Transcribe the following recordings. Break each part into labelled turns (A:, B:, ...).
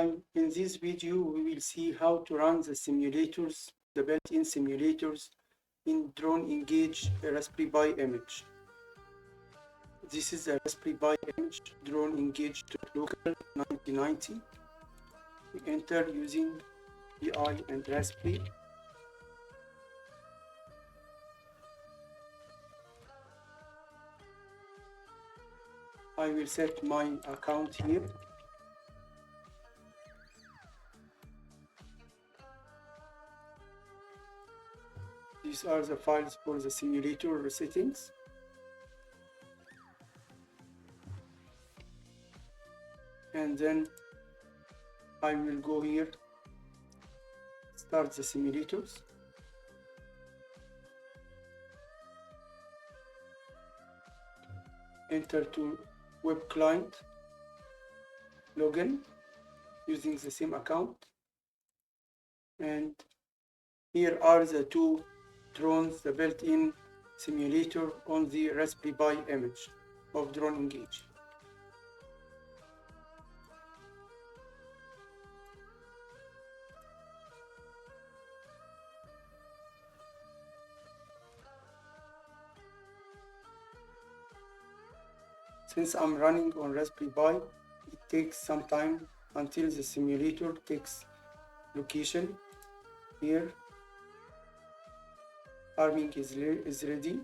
A: In this video, we will see how to run the simulators, the built-in simulators in DroneEngage Raspberry Pi Image. This is a Raspberry Pi Image DroneEngage local 9090. We enter using PI and Raspberry. I will set my account here. These are the files for the simulator settings. And then I will go here, start the simulators. Enter to web client, login using the same account. And here are the two drones, the built-in simulator on the Raspberry Pi Image of DroneEngage. Since I'm running on Raspberry Pi, it takes some time until the simulator takes location. Here, arming is ready.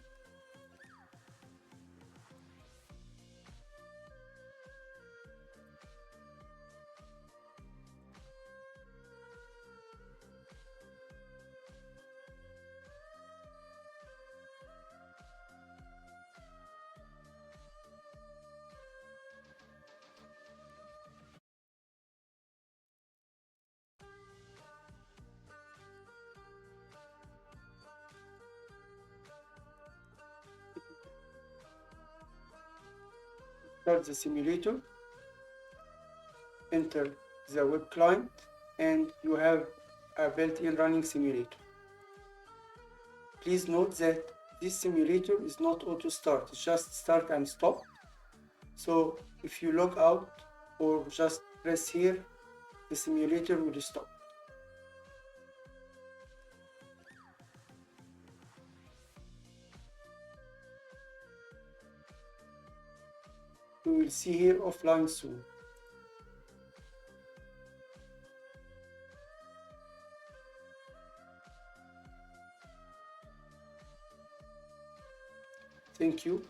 A: Start the simulator, enter the web client, and you have a built-in running simulator. Please note that this simulator is not auto start, it's just start and stop. So if you log out or just press here, the simulator will stop. We will see here offline soon. Thank you.